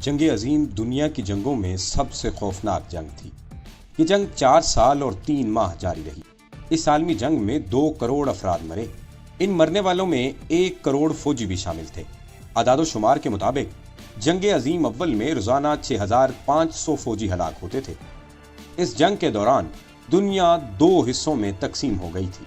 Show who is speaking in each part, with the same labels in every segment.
Speaker 1: جنگ عظیم دنیا کی جنگوں میں سب سے خوفناک جنگ تھی۔ یہ جنگ 4 سال اور 3 ماہ جاری رہی۔ اس عالمی جنگ میں 2 کروڑ افراد مرے۔ ان مرنے والوں میں 1 کروڑ فوجی بھی شامل تھے۔ اعداد و شمار کے مطابق جنگ عظیم اول میں روزانہ 6500 فوجی ہلاک ہوتے تھے۔ اس جنگ کے دوران دنیا 2 حصوں میں تقسیم ہو گئی تھی۔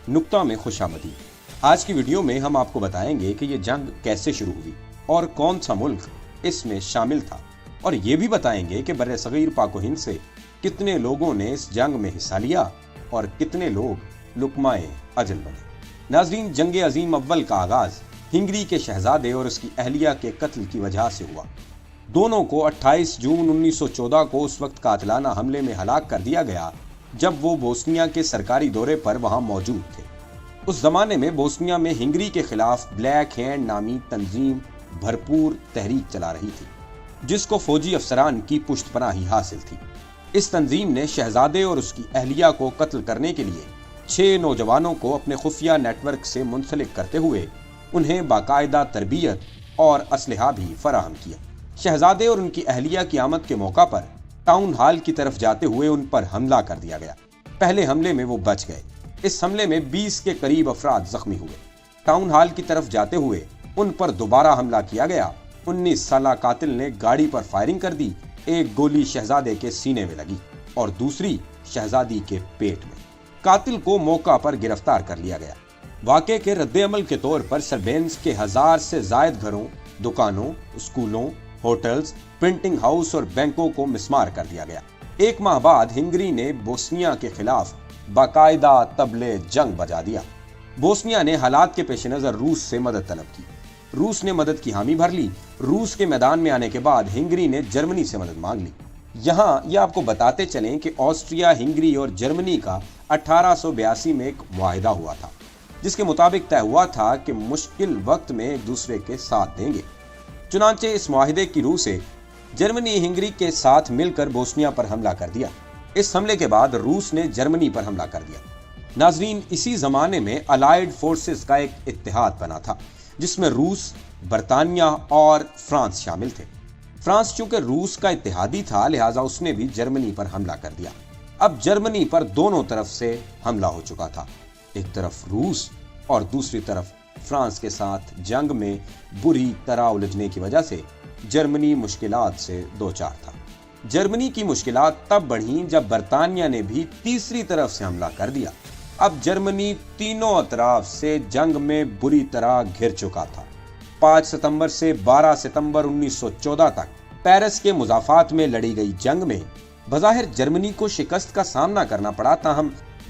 Speaker 1: نقطہ میں خوش آمدید۔ آج کی ویڈیو میں ہم آپ کو بتائیں گے کہ یہ جنگ کیسے شروع ہوئی اور کون سا ملک اس میں شامل تھا، اور یہ بھی بتائیں گے کہ برصغیر پاک و ہند سے کتنے لوگوں نے اس جنگ میں حصہ لیا اور کتنے لوگ لقمۂ اجل بنے۔ ناظرین، جنگ عظیم اول کا آغاز ہنگری کے شہزادے اور اس کی اہلیہ کے قتل کی وجہ سے ہوا۔ دونوں کو 28 جون 1914 کو اس وقت قاتلانہ حملے میں ہلاک کر دیا گیا جب وہ بوسنیا کے سرکاری دورے پر وہاں موجود تھے۔ اس زمانے میں بوسنیا میں ہنگری کے خلاف بلیک ہینڈ نامی تنظیم بھرپور تحریک چلا رہی تھی، جس کو فوجی افسران کی پشت پناہی حاصل تھی۔ اس تنظیم نے شہزادے اور اس کی اہلیہ کو قتل کرنے کے لیے 6 نوجوانوں کو اپنے خفیہ نیٹ ورک سے منسلک کرتے ہوئے انہیں باقاعدہ تربیت اور اسلحہ بھی فراہم کیا۔ شہزادے اور ان کی اہلیہ کی آمد کے موقع پر ٹاؤن ہال کی طرف جاتے ہوئے ان پر حملہ کر دیا گیا۔ پہلے حملے میں وہ بچ گئے۔ اس حملے میں 20 کے قریب افراد زخمی ہوئے۔ ٹاؤن ہال کی طرف جاتے ہوئے ان پر دوبارہ حملہ کیا گیا۔ 19 سالہ قاتل نے گاڑی پر فائرنگ کر دی۔ ایک گولی شہزادے کے سینے میں لگی اور دوسری شہزادی کے پیٹ میں۔ قاتل کو موقع پر گرفتار کر لیا گیا۔ واقعے کے رد عمل کے طور پر سربینس کے 1000 سے زائد گھروں، دکانوں، اسکولوں، ہوٹلز، پرنٹنگ ہاؤس اور بینکوں کو مسمار کر دیا گیا۔ 1 ماہ بعد ہنگری نے بوسنیا کے خلاف باقاعدہ طبلِ جنگ بجا دیا۔ بوسنیا نے حالات کے پیش نظر روس سے مدد طلب کی۔ روس نے مدد کی حامی بھر لی۔ روس کے میدان میں آنے کے بعد ہنگری نے جرمنی سے مدد مانگ لی۔ یہاں یہ آپ کو بتاتے چلیں کہ آسٹریا، ہنگری اور جرمنی کا 1882 میں ایک معاہدہ ہوا تھا، جس کے مطابق طے ہوا تھا کہ مشکل وقت میں ایک دوسرے کے ساتھ دیں گے۔ چنانچہ اس معاہدے کی روح سے جرمنی ہنگری کے ساتھ مل کر بوسنیا پر حملہ کر دیا۔ اس حملے کے بعد روس نے جرمنی پر حملہ کر دیا۔ ناظرین، اسی زمانے میں الائیڈ فورسز کا ایک اتحاد بنا تھا، جس میں روس، برطانیہ اور فرانس شامل تھے۔ فرانس چونکہ روس کا اتحادی تھا، لہٰذا اس نے بھی جرمنی پر حملہ کر دیا۔ اب جرمنی پر دونوں طرف سے حملہ ہو چکا تھا۔ ایک طرف روس اور دوسری طرف فرانس کے ساتھ جنگ میں بری طرح الجھنے کی وجہ سے جرمنی مشکلات سے دوچار تھا۔ جرمنی کی مشکلات تب بڑھیں جب برطانیہ نے بھی تیسری طرف سے حملہ کر دیا۔ اب جرمنی تینوں اطراف سے جنگ میں بری طرح گھر چکا تھا۔ 5 ستمبر سے 12 ستمبر 1914 تک پیرس کے مضافات میں لڑی گئی جنگ میں بظاہر جرمنی کو شکست کا سامنا کرنا پڑا، تاہم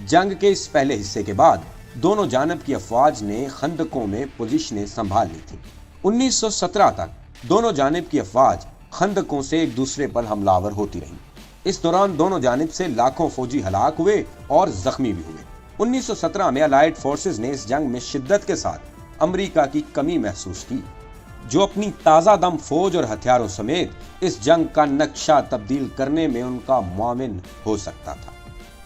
Speaker 1: جنگ کے اس پہلے حصے کے بعد دونوں جانب کی افواج نے خندقوں میں پوزیشنیں سنبھال لی تھی۔ 1917 تک دونوں جانب کی افواج خندقوں سے ایک دوسرے پر حملہ آور ہوتی رہیں۔ اس دوران دونوں جانب سے لاکھوں فوجی ہلاک ہوئے اور زخمی بھی ہوئے۔ 1917 میں الائیڈ فورسز نے اس جنگ میں شدت کے ساتھ امریکہ کی کمی محسوس کی، جو اپنی تازہ دم فوج اور ہتھیاروں سمیت اس جنگ کا نقشہ تبدیل کرنے میں ان کا معاون ہو سکتا تھا۔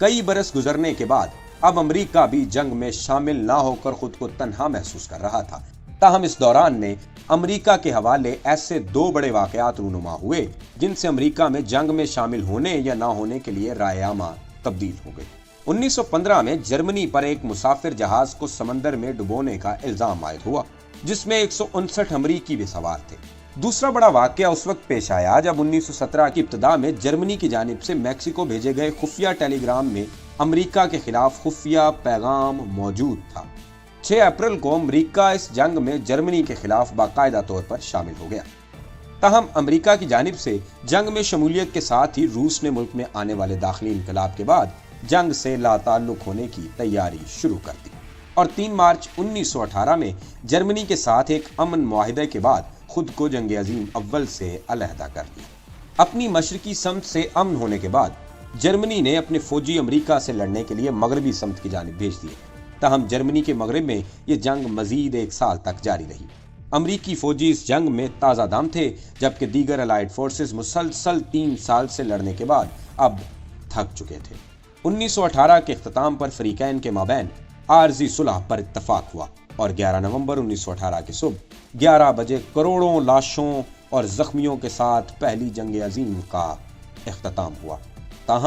Speaker 1: کئی برس گزرنے کے بعد اب امریکہ بھی جنگ میں شامل نہ ہو کر خود کو تنہا محسوس کر رہا تھا، تاہم اس دوران میں امریکہ کے حوالے ایسے 2 بڑے واقعات رونما ہوئے جن سے امریکہ میں جنگ میں شامل ہونے یا نہ ہونے کے لیے رائے عامہ تبدیل ہو گئی۔ 1915 میں جرمنی پر ایک مسافر جہاز کو سمندر میں ڈبونے کا الزام عائد ہوا، جس میں 159 امریکی بھی سوار تھے۔ دوسرا بڑا واقعہ اس وقت پیش آیا جب 1917 کی ابتدا میں جرمنی کی جانب سے میکسیکو بھیجے گئے خفیہ ٹیلی گرام میں امریکہ کے خلاف خفیہ پیغام موجود تھا۔ 6 اپریل کو امریکہ اس جنگ میں جرمنی کے خلاف باقاعدہ طور پر شامل ہو گیا۔ تاہم امریکہ کی جانب سے جنگ میں شمولیت کے ساتھ ہی روس نے ملک میں آنے والے داخلی انقلاب کے بعد جنگ سے لا تعلق ہونے کی تیاری شروع کر دی، اور 3 مارچ 1918 میں جرمنی کے ساتھ ایک امن معاہدے کے بعد خود کو جنگ عظیم اول سے علیحدہ کر دیا۔ اپنی مشرقی سمت سے امن ہونے کے بعد جرمنی نے اپنے فوجی امریکہ سے لڑنے کے لیے مغربی سمت کی جانب بھیج دیے، تاہم جرمنی کے مغرب میں یہ جنگ مزید 1 سال تک جاری رہی۔ امریکی فوجی اس جنگ میں تازہ دم تھے، جبکہ دیگر الائیڈ فورسز مسلسل 3 سال سے لڑنے کے بعد اب تھک چکے تھے۔ 1918 کے اختتام پر فریقین کے مابین عارضی صلح پر اتفاق ہوا۔ اور 11 نومبر 1918 کی صبح 11 بجے کروڑوں لاشوں اور زخمیوں کے ساتھ پہلی جنگ عظیم کا اختتام ہوا۔